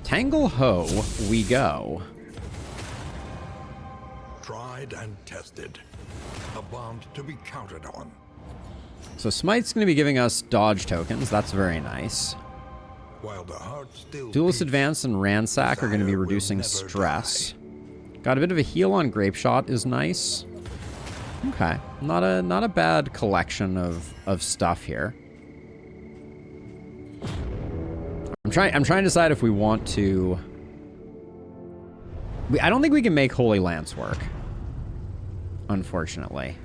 Tangle Ho we go. Tried and tested. A bond to be counted on. So Smite's going to be giving us dodge tokens. That's very nice. While the heart still Duelist beats, Advance and Ransack are going to be desire will reducing never stress. die. Got a bit of a heal on Grape Shot is nice. Okay, not a bad collection of stuff here. I'm trying to decide if we want to. I don't think we can make Holy Lance work, unfortunately,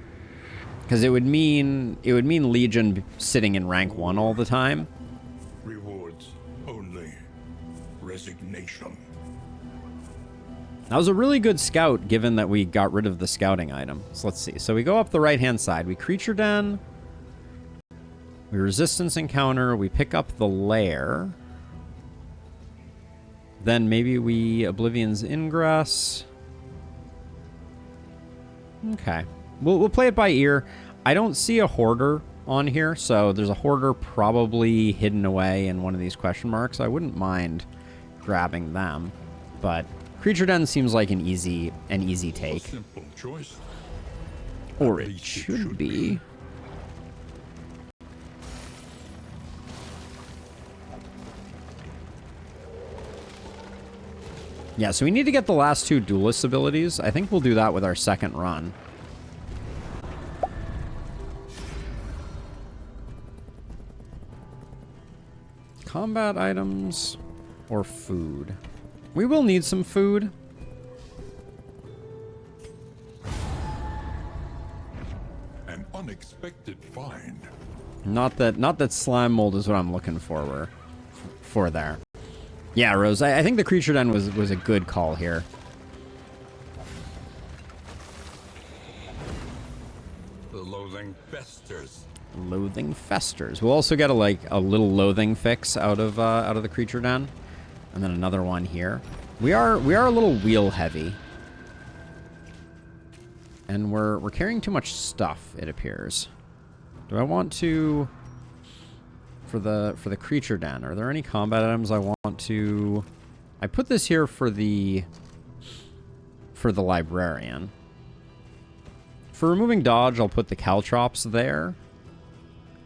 because it would mean Legion sitting in rank 1 all the time. Rewards only. Resignation. That was a really good scout, given that we got rid of the scouting item. So let's see. So we go up the right-hand side. We Creature Den. We Resistance Encounter. We pick up the Lair. Then maybe we Oblivion's Ingress. Okay. We'll play it by ear. I don't see a Hoarder on here, so there's a Hoarder probably hidden away in one of these question marks. I wouldn't mind grabbing them, but Creature Den seems like an easy take. A simple choice. Or At it least should be. Yeah, so we need to get the last 2 Duelist abilities. I think we'll do that with our second run. Combat items or food? We will need some food. An unexpected find. Not that slime mold is what I'm looking for there. Yeah, Rose, I think the Creature Den was a good call here. The loathing festers. Loathing festers. We'll also get a little loathing fix out of the Creature Den, and then another one here. We are a little wheel heavy, and we're carrying too much stuff. It appears. Do I want to? For the Creature Den, are there any combat items I want to? I put this here for the Librarian. For removing dodge, I'll put the Caltrops there.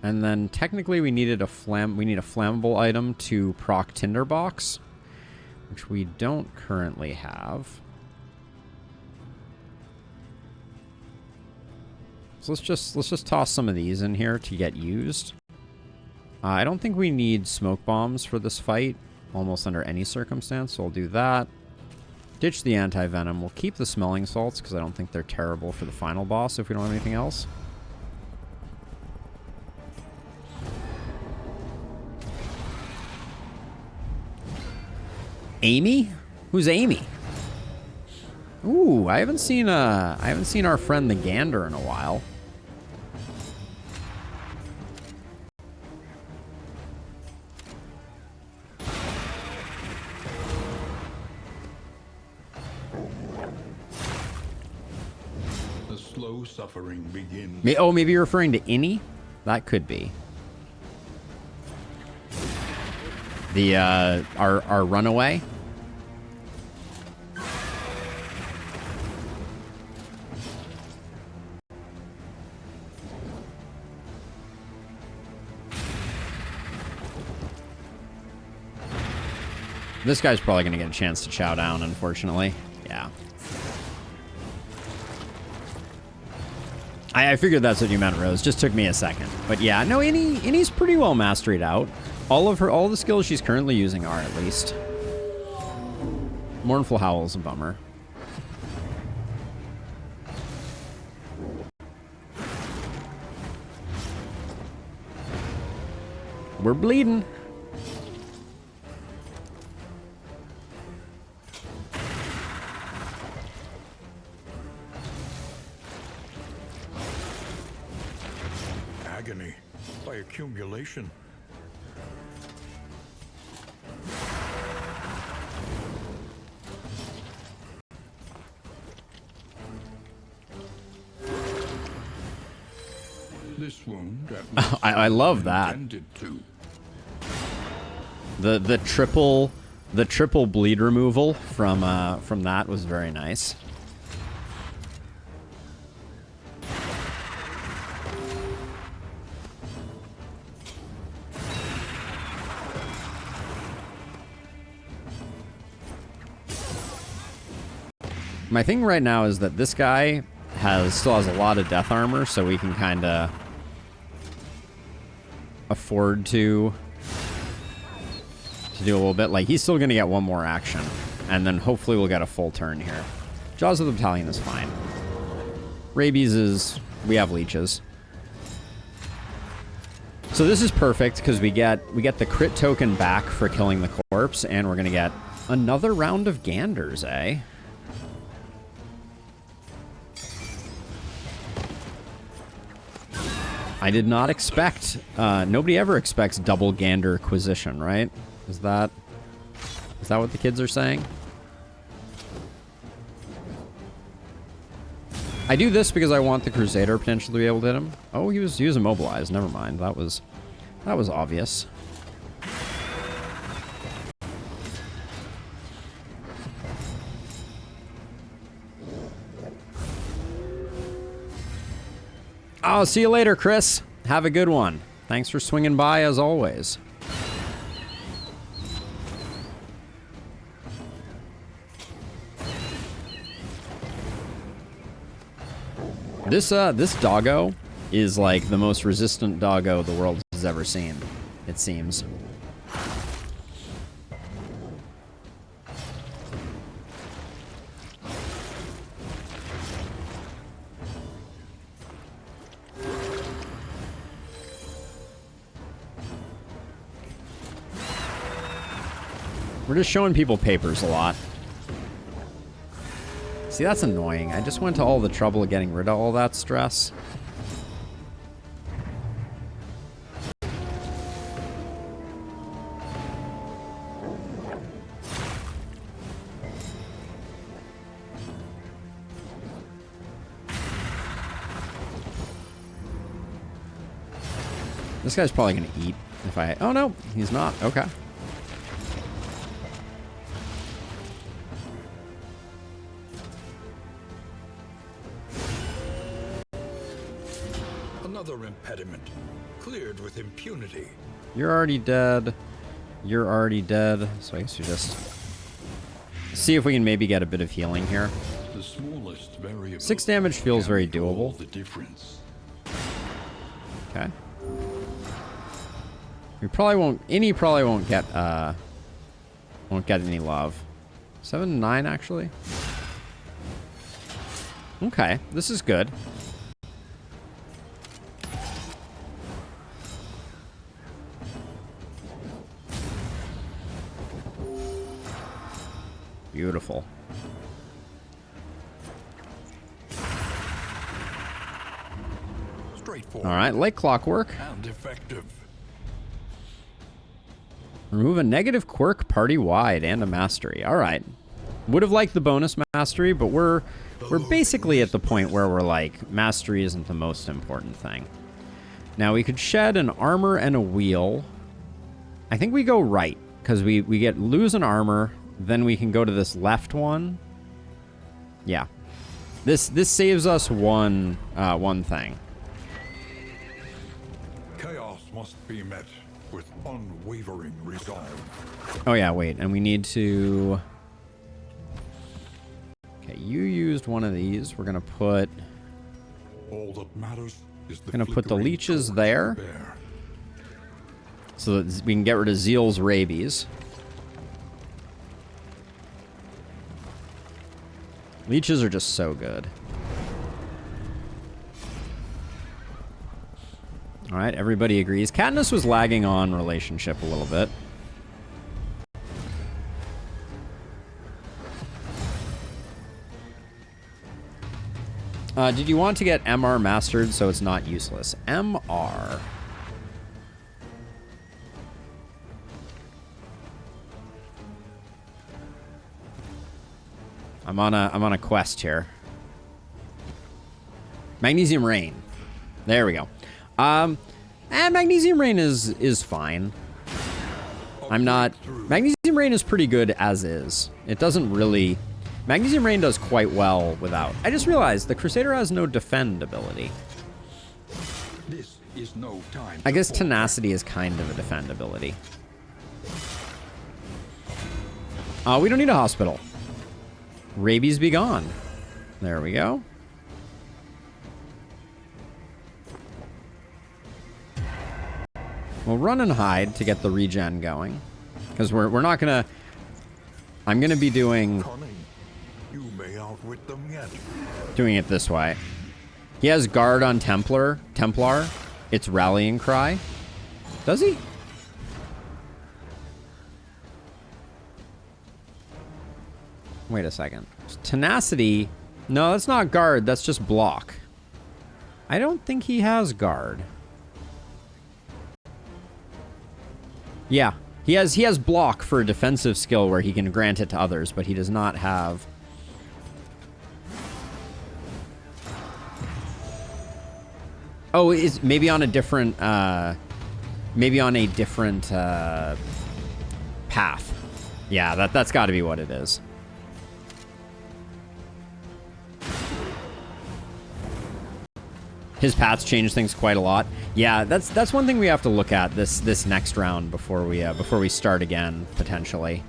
And then technically we need a flammable item to proc Tinderbox, which we don't currently have. So let's just toss some of these in here to get used. I don't think we need smoke bombs for this fight, almost under any circumstance, so I'll do that. Ditch the anti-venom. We'll keep the smelling salts, because I don't think they're terrible for the final boss if we don't have anything else. Amy? Who's Amy? Ooh, I haven't seen our friend the Gander in a while. The slow suffering begins. Maybe you're referring to Innie? That could be. The our runaway. This guy's probably going to get a chance to chow down, unfortunately. Yeah. I figured that's what you meant, Rose. Just took me a second. But yeah, no, Innie's pretty well mastered out. All the skills she's currently using are, at least. Mournful Howl's a bummer. We're bleeding. Agony by accumulation. This wound I love that. intended to. The triple The triple bleed removal from that was very nice. My thing right now is that this guy still has a lot of death armor, so we can kind of afford to do a little bit. Like, he's still going to get one more action, and then hopefully we'll get a full turn here. Jaws of the Battalion is fine. Rabies is... we have leeches. So this is perfect, because we get the crit token back for killing the corpse, and we're going to get another round of Ganders, eh? I did not expect... nobody ever expects double Gander acquisition, right? Is that what the kids are saying? I do this because I want the Crusader potentially to be able to hit him. Oh, he was immobilized. Never mind. That was obvious. I'll see you later, Chris. Have a good one. Thanks for swinging by as always. This doggo is like the most resistant doggo the world has ever seen, it seems. We're just showing people papers a lot. See, that's annoying. I just went to all the trouble of getting rid of all that stress. This guy's probably gonna eat if I... oh no, he's not. Okay. Another impediment, cleared with impunity. You're already dead. You're already dead. So I guess you just see if we can maybe get a bit of healing here. The smallest variable 6 damage feels very doable. the difference. Okay. We probably won't. Innie probably won't get any love. 7 to 9 actually. Okay, this is good. Beautiful. Straightforward. All right, like clockwork. And effective. Remove a negative quirk party-wide and a mastery. All right. Would have liked the bonus mastery, but we're basically at the point where we're like, mastery isn't the most important thing. Now, we could shed an armor and a wheel. I think we go right, because we lose an armor, then we can go to this left one. Yeah. This saves us one thing. Chaos must be met with unwavering resolve. Oh yeah, wait, and we need to... okay, you used one of these. We're gonna put... all that matters is the gonna put the flickering leeches torch there, bear. so that we can get rid of Zeal's rabies. Leeches are just so good. All right, everybody agrees. Katniss was lagging on relationship a little bit. Did you want to get MR mastered so it's not useless? MR. I'm on a quest here. Magnesium Rain. There we go. And Magnesium Rain is fine. I'm not... Magnesium Rain is pretty good as is. It doesn't really... Magnesium Rain does quite well without. I just realized the Crusader has no defend ability. This is no time. I guess Tenacity is kind of a defend ability. We don't need a hospital. Rabies be gone. There we go. We'll run and hide to get the regen going. Because we're not gonna... I'm gonna be doing... You may outwit them yet. Doing it this way. He has guard on Templar. It's rallying cry. Does he? Wait a second. Tenacity. No, that's not guard. That's just block. I don't think he has guard. Yeah. He has block for a defensive skill where he can grant it to others, but he does not have... Oh, is maybe on a different path. Yeah, that's got to be what it is. His paths change things quite a lot. Yeah, that's one thing we have to look at this next round before we start again potentially.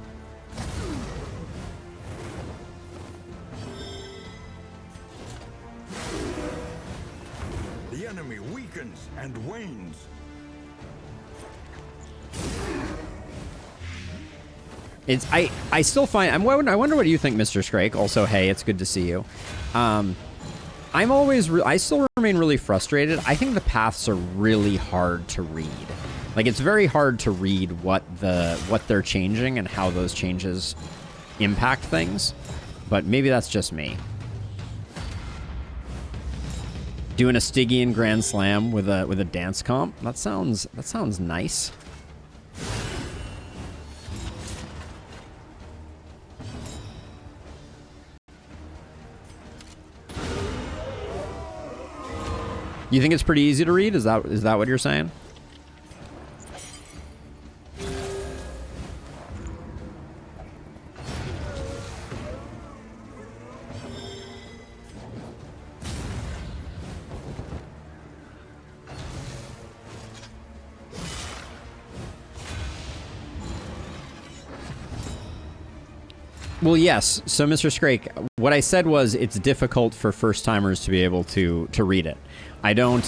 The enemy weakens and wanes. It's I still find I wonder what you think, Mr. Scrake. Also, hey, it's good to see you. I still remain really frustrated. I think the paths are really hard to read. Like, it's very hard to read what they're changing and how those changes impact things. But maybe that's just me. Doing a Stygian Grand Slam with a dance comp. That sounds nice. You think it's pretty easy to read? Is that what you're saying? Well, yes. So, Mr. Scrake, what I said was it's difficult for first-timers to be able to read it. I don't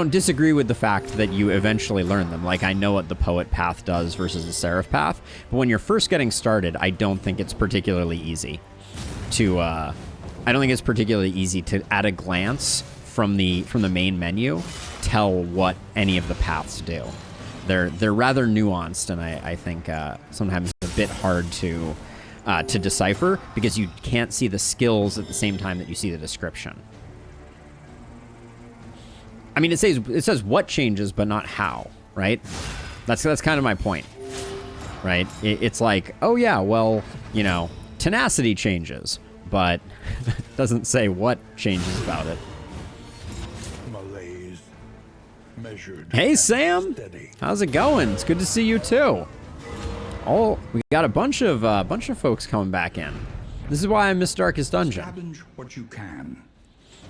disagree with the fact that you eventually learn them. Like, I know what the Poet path does versus the Seraph path, but when you're first getting started, I don't think it's particularly easy to at a glance from the main menu tell what any of the paths do. They're rather nuanced, and I think sometimes it's a bit hard to decipher because you can't see the skills at the same time that you see the description. I mean, it says what changes, but not how, right? That's kind of my point, right? It's like, oh yeah, well, you know, tenacity changes, but it doesn't say what changes about it. Malaise, measured. Hey Sam, steady. How's it going? It's good to see you too. Oh, we got a bunch of folks coming back in. This is why I miss Darkest Dungeon. Scavenge what you can,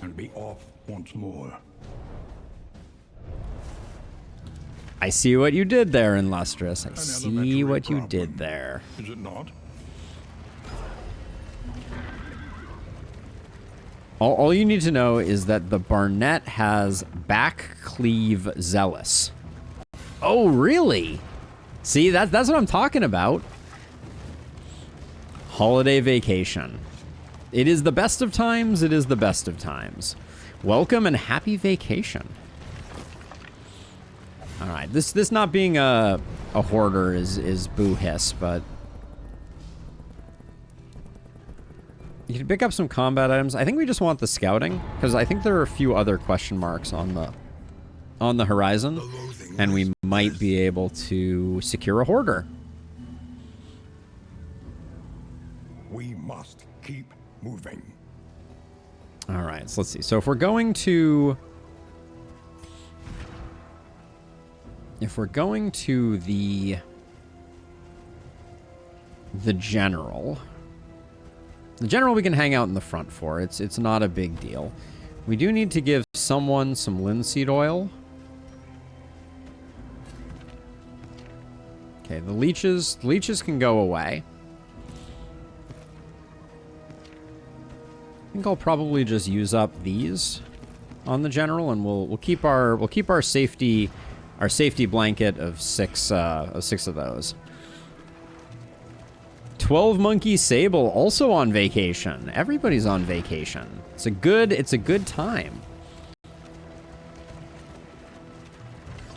and be off once more. I see what you did there, Illustrious. I see what you did there. Is it not? All you need to know is that the Barnet has back cleave Zealous. Oh, really? See, that's what I'm talking about. Holiday vacation. It is the best of times. It is the best of times. Welcome and happy vacation. All right, this not being a hoarder is boo hiss, but you can pick up some combat items. I think we just want the scouting because I think there are a few other question marks on the horizon, and we might be able to secure a hoarder. We must keep moving. All right, so let's see. So if we're going to the the general. The general we can hang out in the front for. It's not a big deal. We do need to give someone some linseed oil. Okay, the leeches can go away. I think I'll probably just use up these on the general, and we'll keep our safety blanket of six of those. 12 Monkey Sable also on vacation. Everybody's on vacation. It's a good time.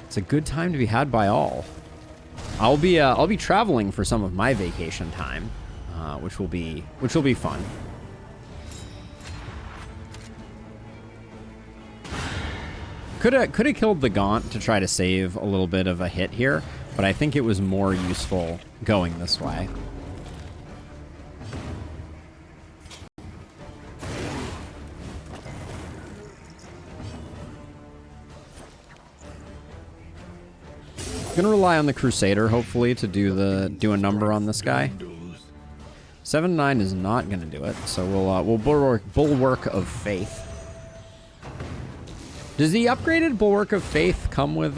It's a good time to be had by all. I'll be traveling for some of my vacation time, which will be fun. Could have killed the Gaunt to try to save a little bit of a hit here, but I think it was more useful going this way. Gonna rely on the Crusader, hopefully, to do a number on this guy. 7-9 is not gonna do it, so we'll Bulwark of Faith. Does the upgraded Bulwark of Faith come with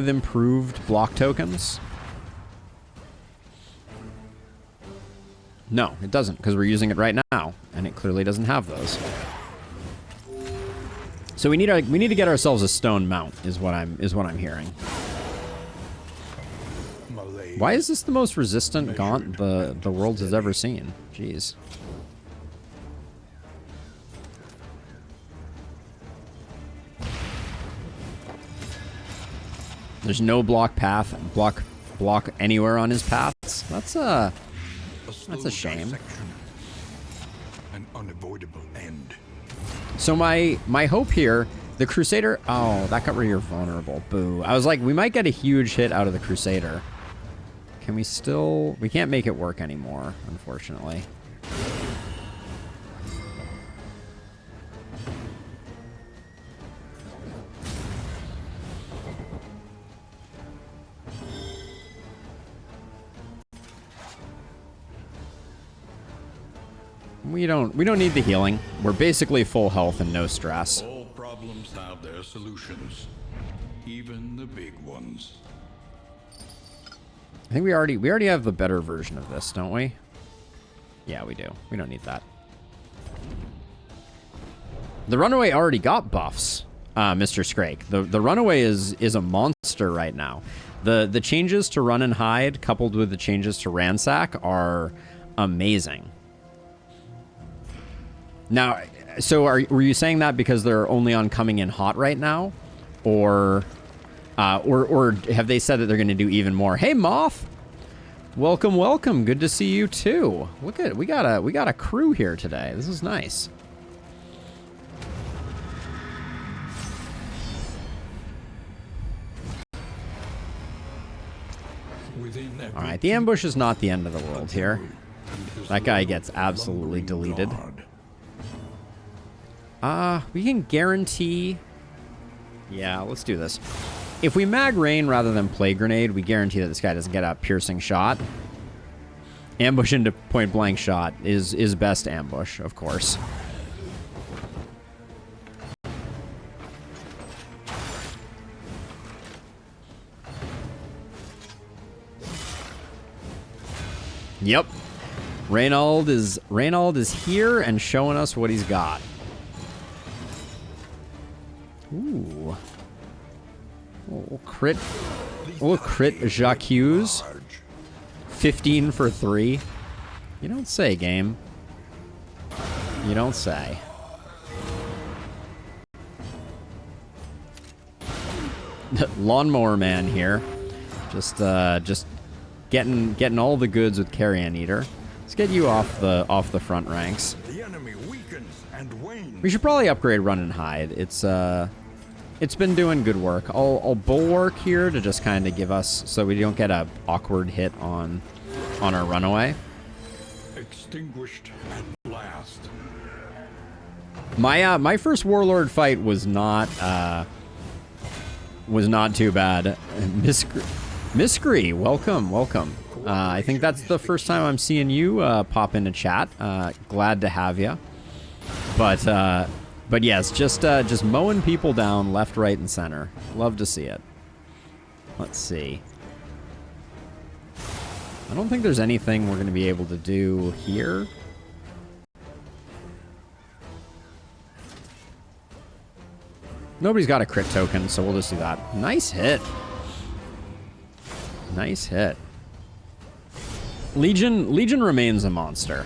improved block tokens? No, it doesn't, because we're using it right now, and it clearly doesn't have those. So we need to get ourselves a stone mount, is what I'm hearing. Why is this the most resistant Gaunt the world has ever seen? Jeez. There's no block path, block anywhere on his paths. That's a shame. An unavoidable end. So my hope here, the Crusader. Oh, that got rid of your vulnerable. Boo. I was like, we might get a huge hit out of the Crusader. Can we still? We can't make it work anymore, unfortunately. We don't need the healing. We're basically full health and no stress. All problems have their solutions, even the big ones. I think we already have the better version of this, don't we? Yeah, we do. We don't need that. The Runaway already got buffs, Mr. Scrake. The Runaway is a monster right now. The changes to Run and Hide coupled with the changes to Ransack are amazing. Now, so were you saying that because they're only on coming in hot right now, or have they said that they're going to do even more? Hey, Moth, welcome, welcome. Good to see you too. Look at we got a crew here today. This is nice. All right, the ambush is not the end of the world here. That guy gets absolutely deleted. We can guarantee... Yeah, let's do this. If we mag rain rather than play grenade, we guarantee that this guy doesn't get a piercing shot. Ambush into point blank shot is best ambush, of course. Yep. Reynald is here and showing us what he's got. Ooh. Oh, crit. Oh, crit Jacques Hughes. 15 for 3. You don't say, game. You don't say. Lawnmower man here. Just getting all the goods with Carrion Eater. Let's get you off the front ranks. The enemy weakens and wanes. We should probably upgrade Run and Hide. It's been doing good work. I'll Bulwark here to just kind of give us so we don't get a awkward hit on our Runaway. Extinguished at last. My first Warlord fight was not too bad. Miscree, welcome. I think that's the first time I'm seeing you pop into chat. Glad to have you. But yes, just mowing people down left, right, and center. Love to see it. Let's see. I don't think there's anything we're going to be able to do here. Nobody's got a crit token, so we'll just do that. Nice hit. Nice hit. Legion remains a monster.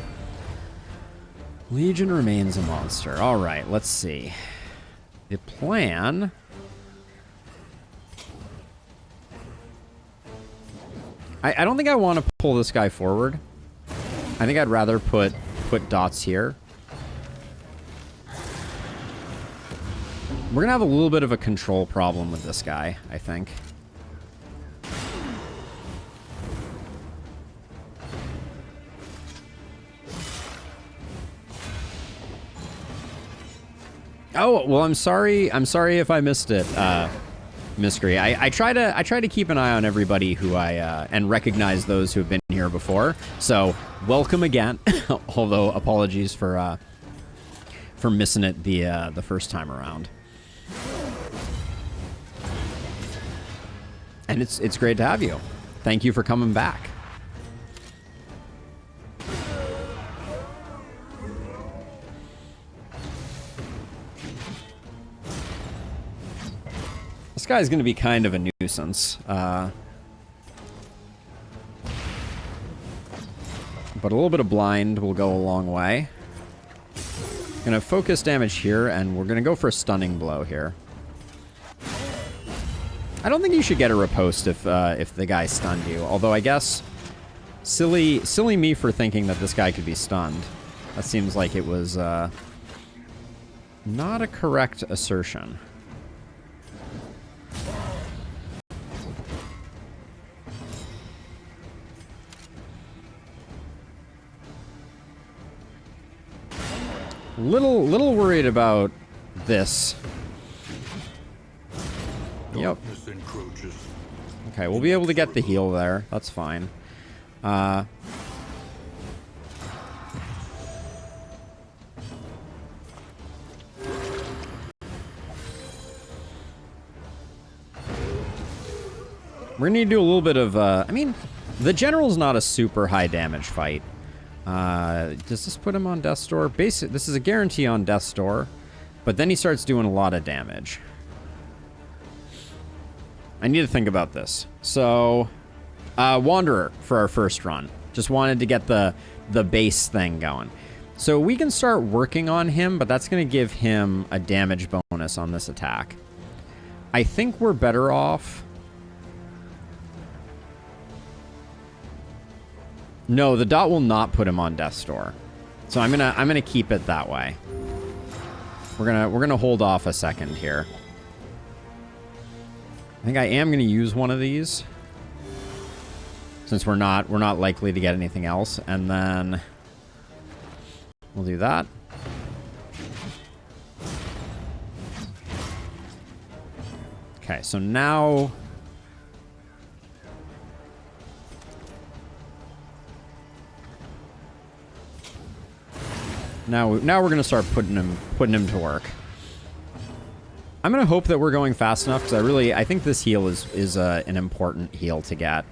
Legion remains a monster. All right, let's see. The plan... I don't think I want to pull this guy forward. I think I'd rather put dots here. We're going to have a little bit of a control problem with this guy, I think. Oh, well, I'm sorry. I'm sorry if I missed it, Mystery. I try to keep an eye on everybody who and recognize those who have been here before. So, welcome again. Although, apologies for missing it the first time around. And it's great to have you. Thank you for coming back. This guy's going to be kind of a nuisance. But a little bit of blind will go a long way. Gonna focus damage here, and we're gonna go for a stunning blow here. I don't think you should get a riposte if the guy stunned you. Although I guess silly me for thinking that this guy could be stunned. That seems like it was not a correct assertion. Little worried about this. Yep. Okay, we'll be able to get the heal there. That's fine. We're gonna need to do a little bit of, I mean, the general's not a super high damage fight. Does this put him on Death's Door? This is a guarantee on Death's Door, but then he starts doing a lot of damage. I need to think about this. So, Wanderer for our first run. Just wanted to get the base thing going. So we can start working on him, but that's going to give him a damage bonus on this attack. I think we're better off... No, the dot will not put him on Death's Door. So I'm gonna keep it that way. We're gonna hold off a second here. I think I am gonna use one of these, since we're not likely to get anything else, and then we'll do that. Okay, so now we're gonna start putting him to work. I'm gonna hope that we're going fast enough, because I think this heal is an important heal to get.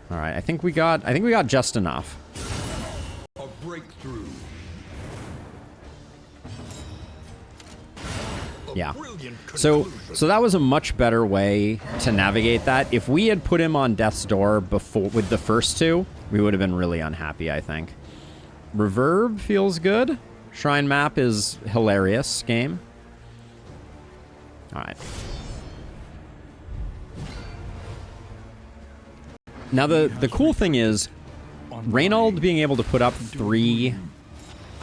All right, I think we got just enough. A breakthrough. Yeah. So that was a much better way to navigate that. If we had put him on Death's Door before with the first two, we would have been really unhappy, I think. Reverb feels good. Shrine map is hilarious game. All right. Now the cool thing is Reynold being able to put up 3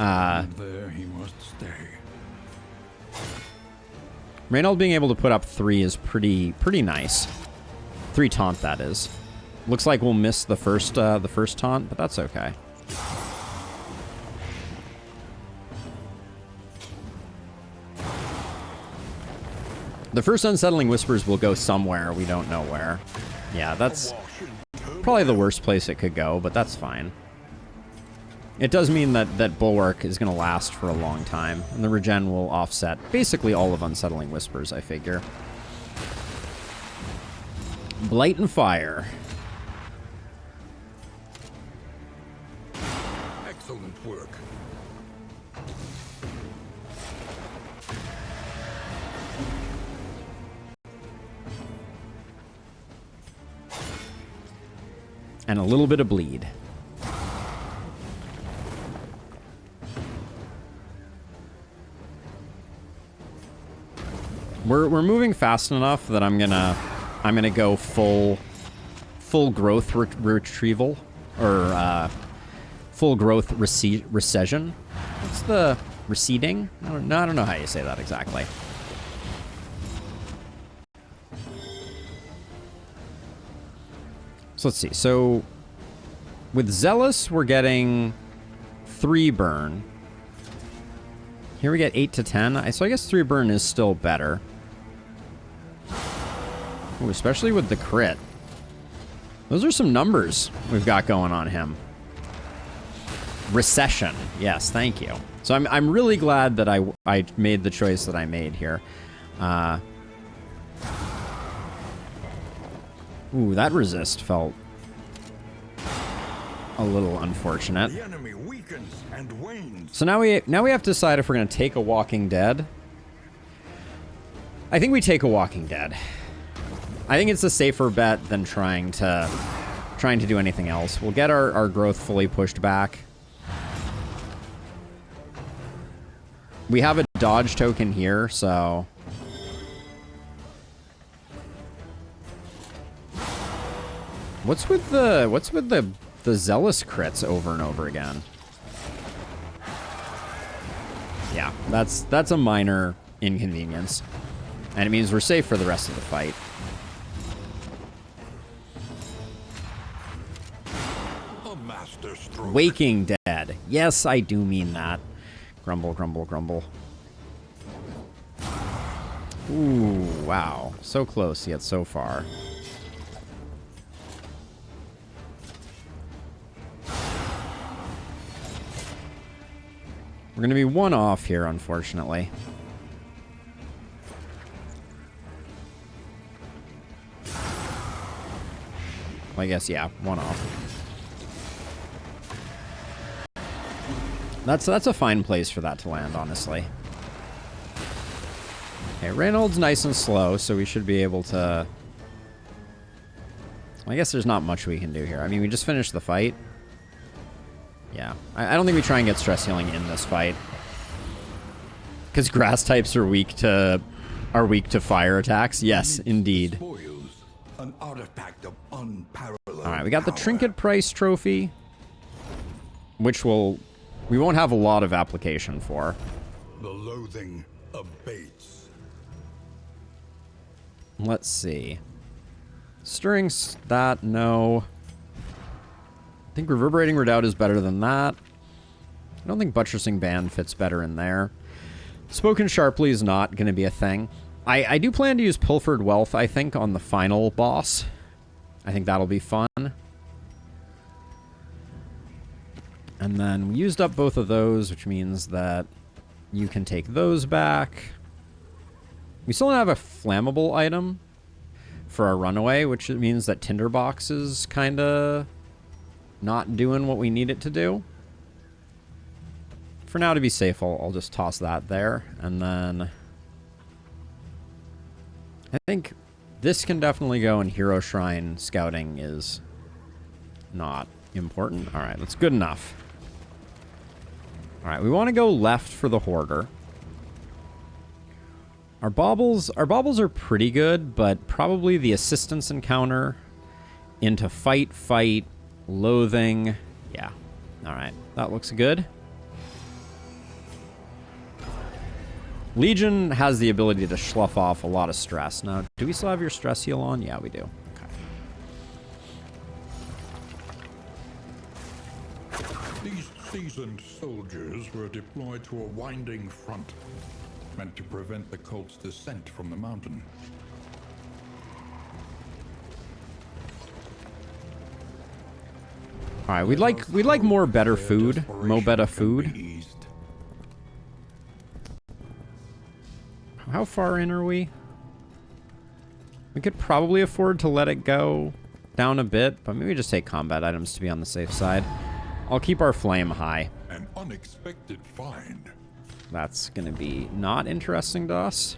There he must stay. Reynold being able to put up 3 is pretty nice. 3 taunt, that is. Looks like we'll miss the first taunt, but that's okay. The first Unsettling Whispers will go somewhere. We don't know where. Yeah, that's Probably the worst place it could go, but that's fine. It does mean that Bulwark is going to last for a long time, and the regen will offset basically all of Unsettling Whispers, I figure. Blight and Fire. Excellent work. And a little bit of bleed. We're moving fast enough that I'm gonna go full growth retrieval, or full growth recession. What's the receding? I don't know how you say that exactly. So let's see. So with Zealous, we're getting 3 burn. Here we get 8 to 10. So I guess 3 burn is still better. Ooh, especially with the crit. Those are some numbers we've got going on him. Recession. Yes, thank you. So I'm really glad that I made the choice that I made here. Ooh, that resist felt a little unfortunate. The enemy weakens and wanes. So now we have to decide if we're going to take a Walking Dead. I think we take a Walking Dead. I think it's a safer bet than trying to do anything else. We'll get our growth fully pushed back. We have a dodge token here, so what's with the Zealous crits over and over again? Yeah, that's a minor inconvenience. And it means we're safe for the rest of the fight. A master stroke. Waking Dead. Yes, I do mean that. Grumble, grumble, grumble. Ooh, wow. So close, yet so far. We're going to be 1 off here, unfortunately. Well, I guess, yeah, 1 off. That's a fine place for that to land, honestly. Okay, Reynolds nice and slow, so we should be able to... I guess there's not much we can do here. I mean, we just finished the fight. Yeah, I don't think we try and get stress healing in this fight. Because grass types are weak to fire attacks. Yes, indeed. An artifact of unparalleled All right, we got the power. Trinket Price trophy, which we won't have a lot of application for. The loathing abates. Let's see. Stirring that, no. I think Reverberating Redoubt is better than that. I don't think Buttressing Band fits better in there. Spoken Sharply is not going to be a thing. I do plan to use Pilfered Wealth, I think, on the final boss. I think that'll be fun. And then we used up both of those, which means that you can take those back. We still don't have a flammable item for our runaway, which means that Tinderbox is kind of not doing what we need it to do. For now, to be safe, I'll just toss that there. And then I think this can definitely go, and Hero Shrine scouting is not important. All right, that's good enough. All right, we want to go left for the Hoarder. Our baubles are pretty good, but probably the assistance encounter into fight, loathing. Yeah. All right, that looks good. Legion has the ability to slough off a lot of stress. Now, do we still have your stress heal on? Yeah, we do. Okay. These seasoned soldiers were deployed to a winding front, meant to prevent the cult's descent from the mountain. Alright, we'd like more better food. Mo better food. How far in are we? We could probably afford to let it go down a bit, but maybe just take combat items to be on the safe side. I'll keep our flame high. An unexpected find. That's gonna be not interesting to us.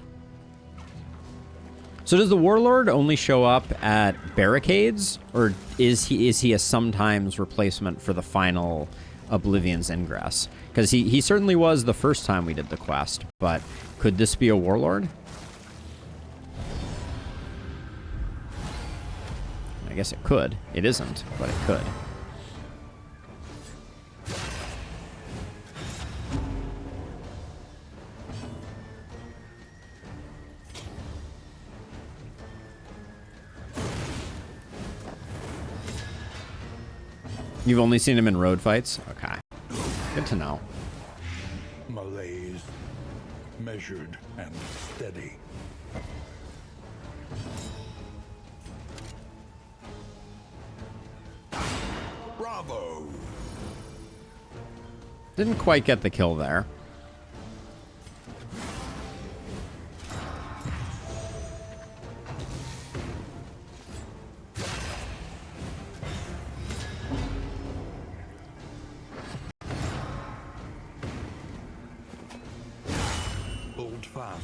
So does the Warlord only show up at barricades, or is he a sometimes replacement for the final Oblivion's Ingress? Because he certainly was the first time we did the quest, but could this be a Warlord? I guess it could. It isn't, but it could. You've only seen him in road fights? Okay. Good to know. Malaise, measured and steady. Bravo! Didn't quite get the kill there. Hold fast,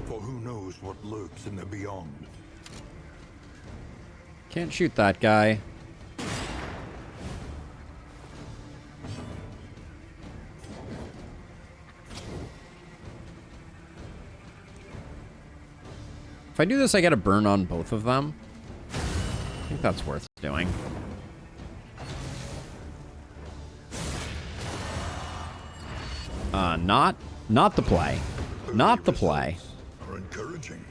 for who knows what lurks in the beyond. Can't shoot that guy. If I do this, I get a burn on both of them. I think that's worth doing. Not the play. Not the play. Are encouraging.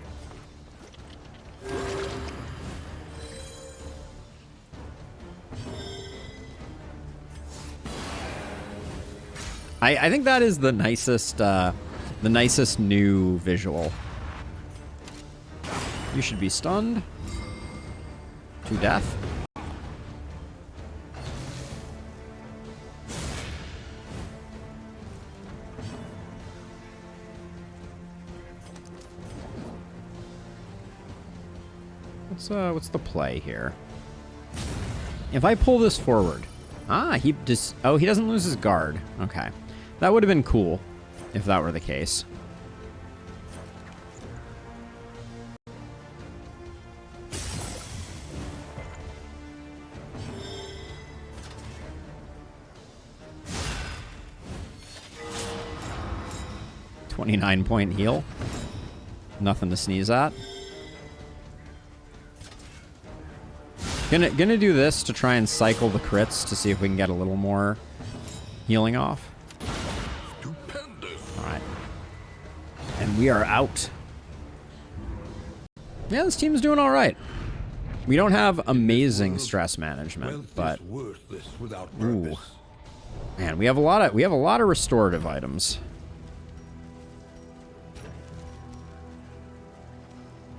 I think that is the nicest new visual. You should be stunned to death. What's the play here? If I pull this forward, he doesn't lose his guard. Okay, that would have been cool if that were the case. .9 heal. Nothing to sneeze at. Gonna do this to try and cycle the crits to see if we can get a little more healing off. Alright. And we are out. Yeah, this team's doing alright. We don't have amazing stress management, but ooh. Man, we have a lot of restorative items.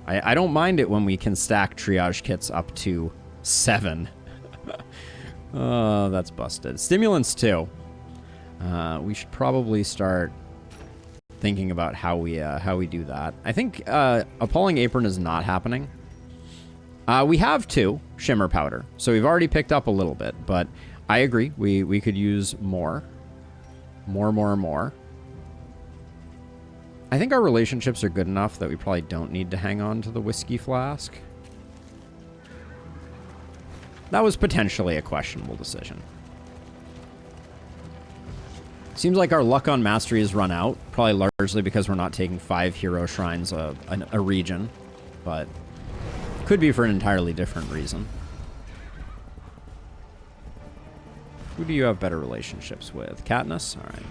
I don't mind it when we can stack triage kits up to 7. Oh, that's busted. Stimulants too. We should probably start thinking about how we do that. I think Appalling Apron is not happening. We have 2 Shimmer Powder, so we've already picked up a little bit, but I agree. We could use more. More. I think our relationships are good enough that we probably don't need to hang on to the whiskey flask. That was potentially a questionable decision. Seems like our luck on mastery has run out, probably largely because we're not taking 5 hero shrines a region, but could be for an entirely different reason. Who do you have better relationships with? Katniss? All right.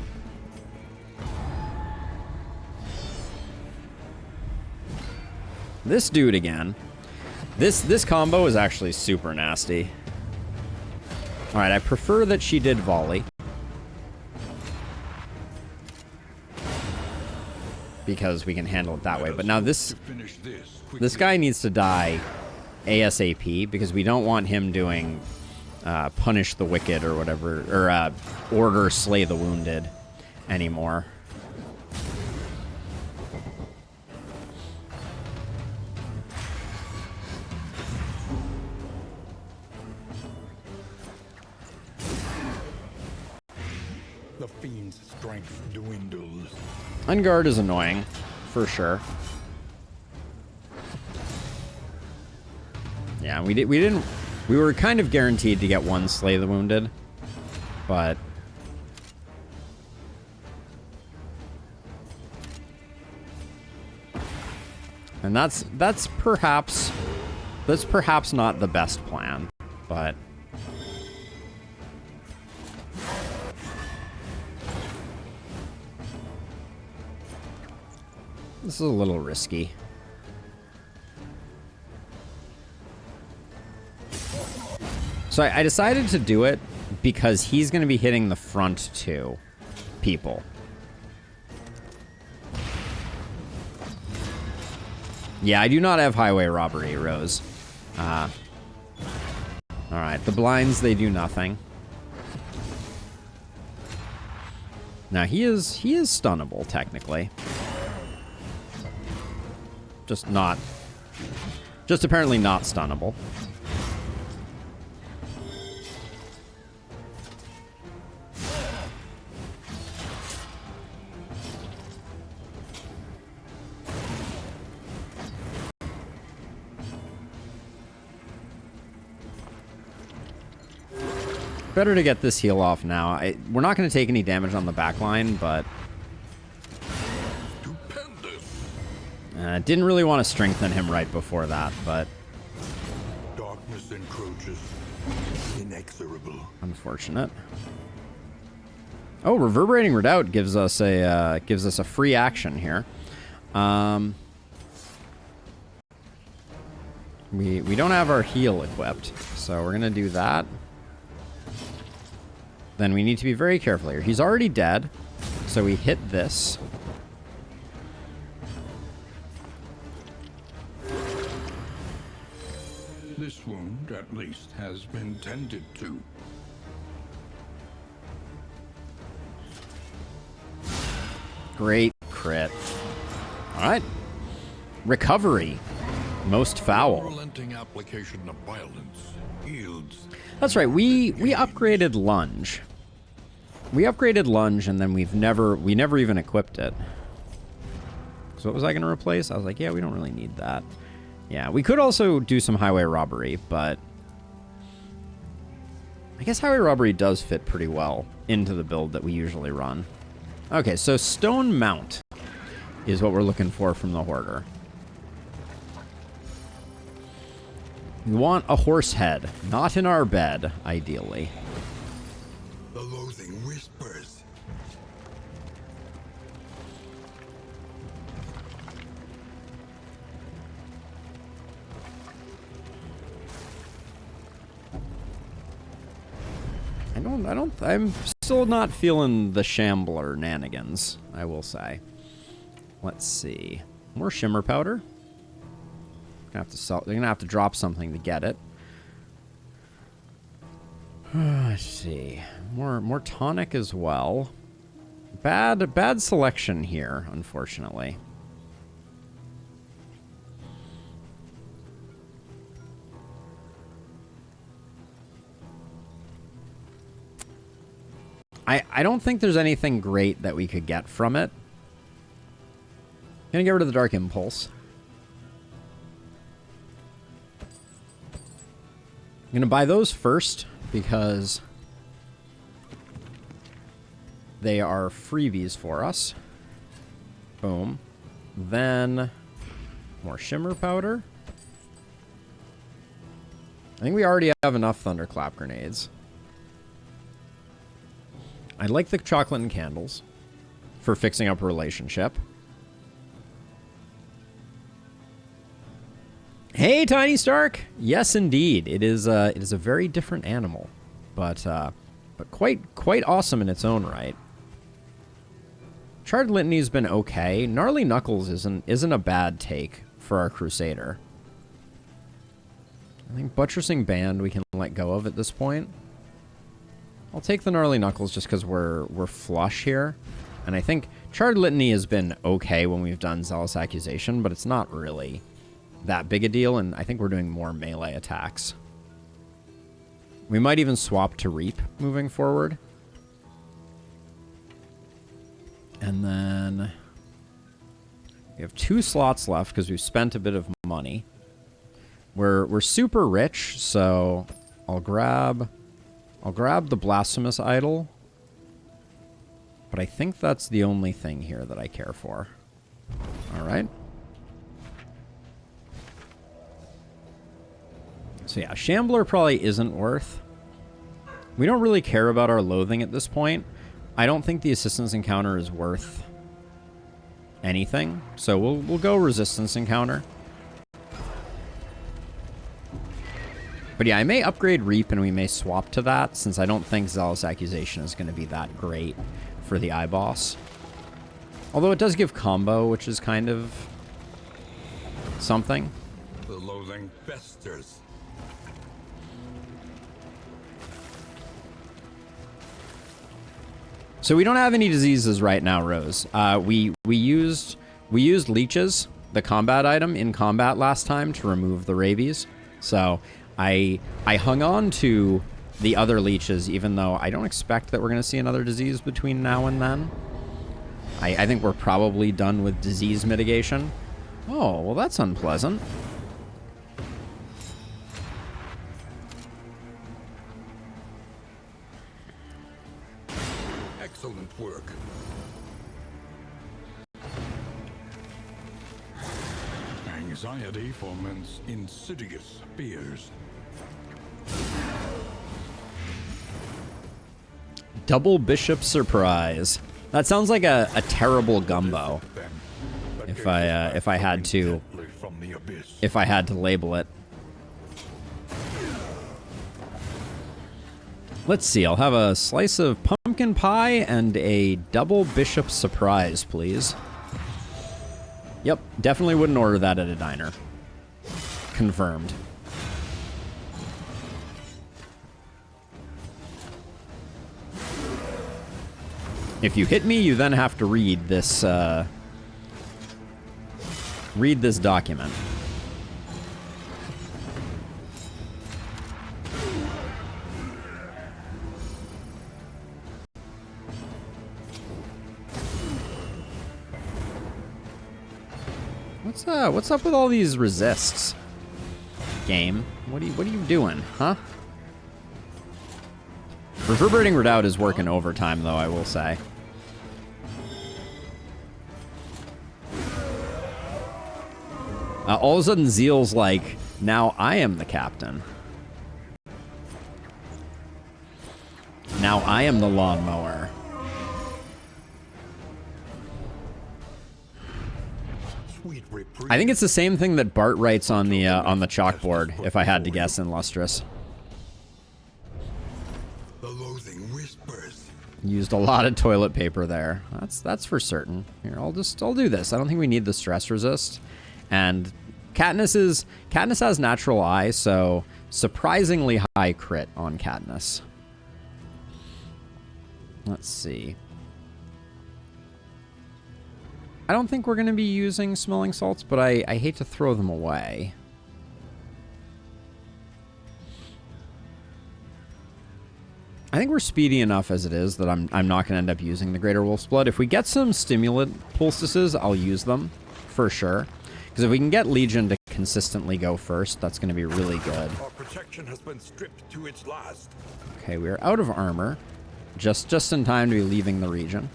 This dude again. This combo is actually super nasty. Alright, I prefer that she did volley. Because we can handle it that way. But now this guy needs to die ASAP because we don't want him doing punish the wicked or whatever, or order slay the wounded anymore. The fiend's strength dwindles. Unguard is annoying, for sure. Yeah, we were kind of guaranteed to get one slay the wounded, but and that's perhaps not the best plan, but this is a little risky. So I decided to do it because he's going to be hitting the front two people. Yeah, I do not have highway robbery, Rose. All right, the blinds, they do nothing. Now, he is stunnable, technically. Just apparently not stunnable. Better to get this heal off now. We're not going to take any damage on the back line, but didn't really want to strengthen him right before that, but Darkness encroaches, inexorable. Unfortunate. Oh, Reverberating Redoubt gives us a free action here. We don't have our heal equipped, so we're gonna do that. Then we need to be very careful here. He's already dead, so we hit this. This wound, at least, has been tended to. Great crit. All right. Recovery. Most foul. Unrelenting application of violence yields. That's right. We upgraded lunge. We upgraded lunge, and then we never even equipped it. So what was I going to replace? I was like, yeah, we don't really need that. Yeah, we could also do some highway robbery, but I guess highway robbery does fit pretty well into the build that we usually run. Okay, so stone mount is what we're looking for from the hoarder. We want a horse head, not in our bed, ideally. The loathing whispers. I'm still not feeling the shambler nanigans, I will say. Let's see. More shimmer powder. They're gonna have to drop something to get it. Let's see. More tonic as well. Bad selection here, unfortunately. I don't think there's anything great that we could get from it. Gonna get rid of the Dark Impulse. I'm gonna buy those first because they are freebies for us. Boom. Then more shimmer powder. I think we already have enough thunderclap grenades. I like the chocolate and candles for fixing up a relationship. Hey, Tiny Stark! Yes, indeed. It is a very different animal, but quite awesome in its own right. Charred Litany's been okay. Gnarly Knuckles isn't a bad take for our Crusader. I think Buttressing Band we can let go of at this point. I'll take the Gnarly Knuckles just because we're flush here. And I think Charred Litany has been okay when we've done Zealous Accusation, but it's not really that big a deal, and I think we're doing more melee attacks. We might even swap to Reap moving forward. And then we have 2 slots left because we've spent a bit of money. We're super rich, so I'll grab the Blasphemous Idol. But I think that's the only thing here that I care for. All right. So yeah, Shambler probably isn't worth. We don't really care about our loathing at this point. I don't think the Assistance Encounter is worth anything. So we'll go Resistance Encounter. But yeah, I may upgrade Reap and we may swap to that, since I don't think Zealous Accusation is going to be that great for the iBoss. Although it does give combo, which is kind of something. The loathing festers. So we don't have any diseases right now, Rose. We used leeches, the combat item, in combat last time to remove the rabies. So I hung on to the other leeches, even though I don't expect that we're going to see another disease between now and then. I think we're probably done with disease mitigation. Oh, well, that's unpleasant. Excellent work. Anxiety foments insidious fears. Double Bishop Surprise. That sounds like a terrible gumbo. If I had to label it. Let's see. I'll have a slice of pumpkin pie and a double Bishop Surprise, please. Yep, definitely wouldn't order that at a diner. Confirmed. If you hit me, you then have to read this document. What's up with all these resists? Game, what are you doing, huh? Reverberating Redoubt is working overtime, though, I will say. All of a sudden, Zeal's like, now I am the captain. Now I am the lawnmower. I think it's the same thing that Bart writes on the chalkboard, if I had to guess, in Lustrous. The loathing whispers. Used a lot of toilet paper there. That's for certain. Here, I'll do this. I don't think we need the stress resist. And Katniss has natural eye, so surprisingly high crit on Katniss. Let's see. I don't think we're going to be using smelling salts, but I hate to throw them away. I think we're speedy enough as it is that I'm not going to end up using the Greater Wolf's Blood. If we get some stimulant poultices, I'll use them for sure. Because if we can get Legion to consistently go first, that's going to be really good. Our protection has been stripped to its last. Okay, we are out of armor. Just in time to be leaving the region.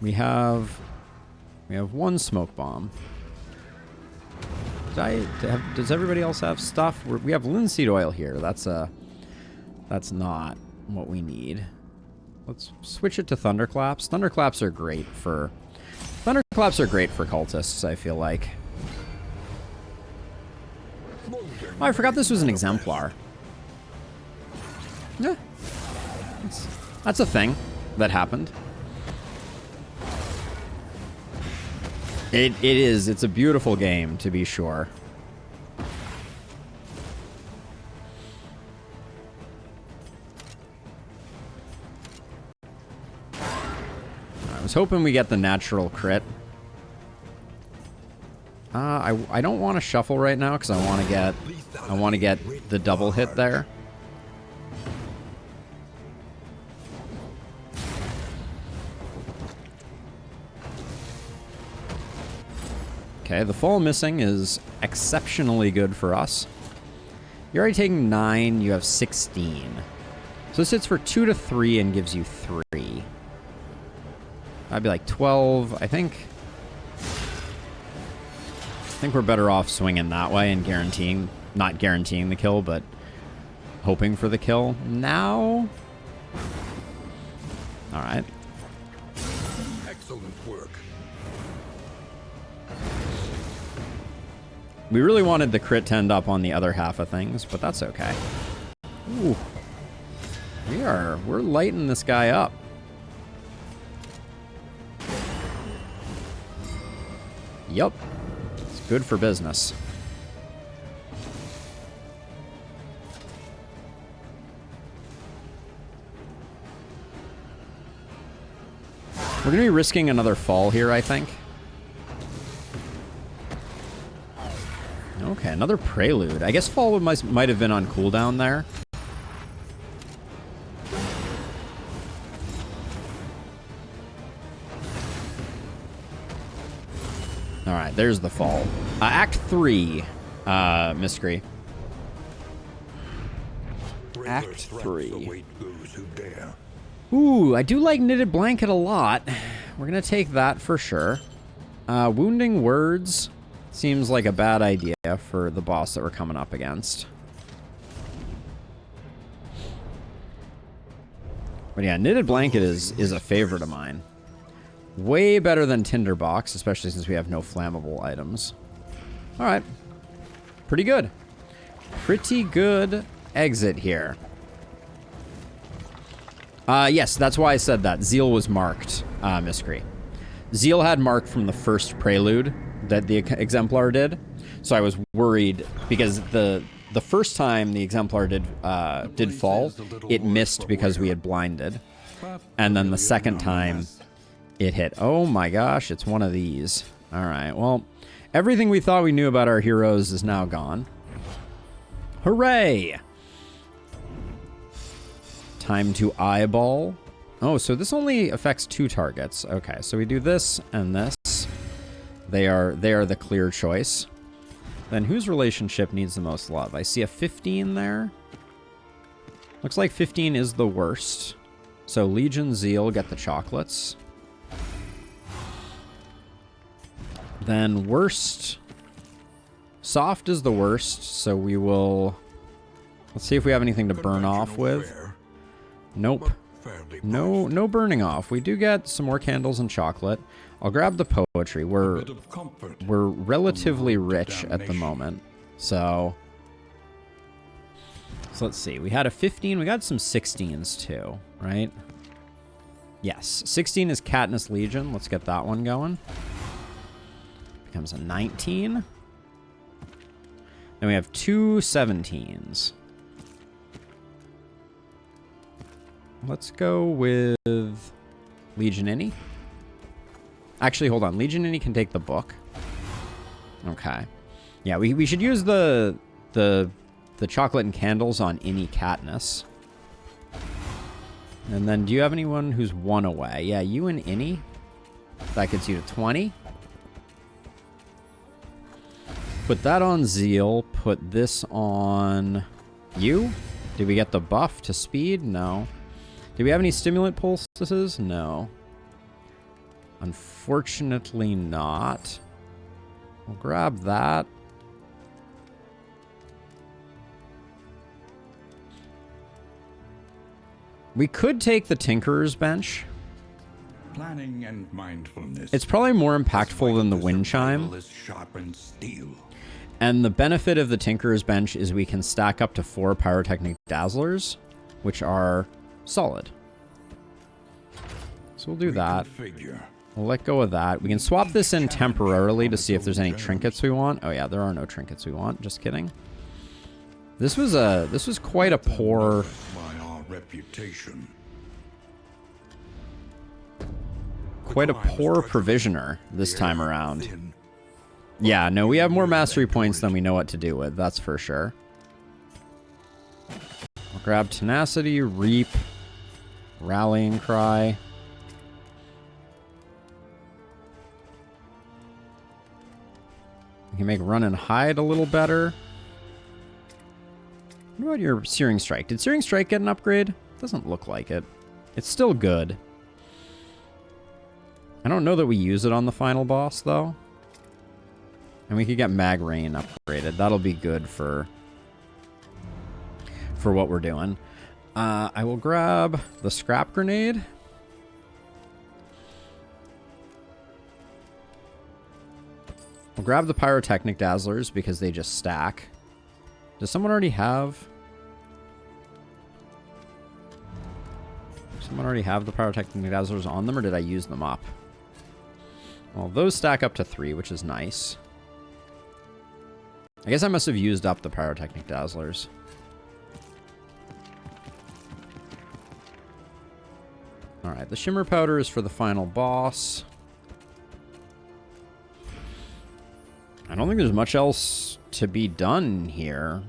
We have one smoke bomb. Does everybody else have stuff? We have linseed oil here. That's not what we need. Let's switch it to thunderclaps. Thunderclaps are great for cultists, I feel like. Oh, I forgot this was an exemplar. Yeah. That's a thing that happened. It is. It's a beautiful game, to be sure. I was hoping we get the natural crit. I don't want to shuffle right now because I want to get the double hit there. Okay, the fall missing is exceptionally good for us. You're already taking 9, you have 16. So this hits for 2 to 3 and gives you 3. That'd be like 12, I think. I think we're better off swinging that way and not guaranteeing the kill, but hoping for the kill now. All right. Excellent work. We really wanted the crit to end up on the other half of things, but that's okay. Ooh. We're lighting this guy up. Yup. It's good for business. We're going to be risking another fall here, I think. Okay, another prelude. I guess fall might have been on cooldown there. All right, there's the fall. Act 3, Mystery. Act 3. Ooh, I do like Knitted Blanket a lot. We're going to take that for sure. Wounding Words seems like a bad idea for the boss that we're coming up against. But yeah, Knitted Blanket is a favorite of mine. Way better than Tinderbox, especially since we have no flammable items. All right. Pretty good. Pretty good exit here. Yes, that's why I said that. Zeal was marked, Mystery. Zeal had marked from the first prelude that the Exemplar did. So I was worried because the first time the Exemplar did fall, it missed because we had blinded. And then the second time it hit. Oh my gosh, it's one of these. All right, well, everything we thought we knew about our heroes is now gone. Hooray! Time to eyeball. Oh, so this only affects 2 targets. Okay, so we do this and this. They are the clear choice. Then whose relationship needs the most love? I see a 15 there. Looks like 15 is the worst. So Legion, Zeal get the chocolates. Then worst. Soft is the worst, so we will... Let's see if we have anything to burn off with. Nope. No burning off. We do get some more candles and chocolate. I'll grab the poetry. We're relatively rich at the moment. So let's see. We had a 15. We got some 16s too, right? Yes. 16 is Katniss Legion. Let's get that one going. Becomes a 19. Then we have 2 17s. Let's go with Legion Innie. Actually, hold on. Legion Innie can take the book. Okay. Yeah, we should use the chocolate and candles on Innie Katniss. And then do you have anyone who's 1 away? Yeah, you and Innie. That gets you to 20. Put that on Zeal. Put this on you. Did we get the buff to speed? No. Do we have any stimulant pulses? No. Unfortunately not. We'll grab that. We could take the Tinkerer's Bench. Planning and mindfulness. It's probably more impactful than the Wind Chime. And the benefit of the Tinkerer's Bench is we can stack up to 4 Pyrotechnic Dazzlers, which are solid. So we'll do that. We'll let go of that. We can swap this in temporarily to see if there's any trinkets we want. Oh yeah, there are no trinkets we want. Just kidding. This was quite a poor... Quite a poor provisioner this time around. Yeah, no, we have more mastery points than we know what to do with. That's for sure. We'll grab tenacity, reap, rallying cry. We can make run and hide a little better. What about your Searing Strike? Did Searing Strike get an upgrade? Doesn't look like it. It's still good. I don't know that we use it on the final boss, though. And we could get Mag Rain upgraded. That'll be good for what we're doing. I will grab the Scrap Grenade. We'll grab the Pyrotechnic Dazzlers because they just stack. Does someone already have... Someone already have the Pyrotechnic Dazzlers on them, or did I use them up? Well, those stack up to 3, which is nice. I guess I must have used up the Pyrotechnic Dazzlers. Alright, the Shimmer Powder is for the final boss. I don't think there's much else to be done here.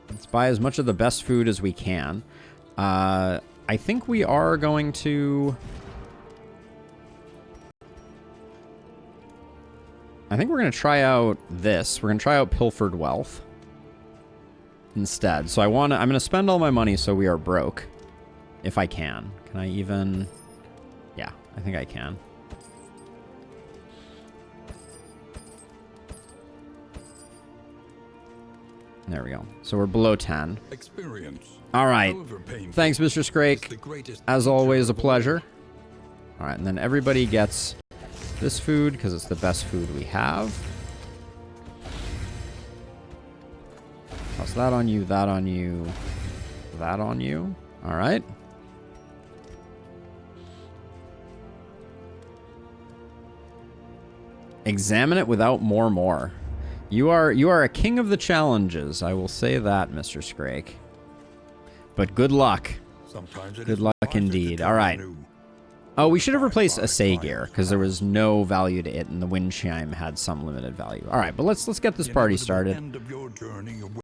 Let's buy as much of the best food as we can. I think we are going to... I think we're going to try out this. We're going to try out Pilfered Wealth instead. So I'm going to spend all my money so we are broke. If I can. Can I even... Yeah, I think I can. There we go. So we're below 10. All right. Thanks, Mr. Scrake. As always, a pleasure. All right, and then everybody gets this food because it's the best food we have. Toss that on you, that on you, that on you. All right. Examine it without more. You are a king of the challenges. I will say that, Mr. Scrake. But good luck. Good luck indeed. All right. Oh, we should have replaced Assay Gear because there was no value to it, and the Wind Chime had some limited value. All right, but let's get this party started.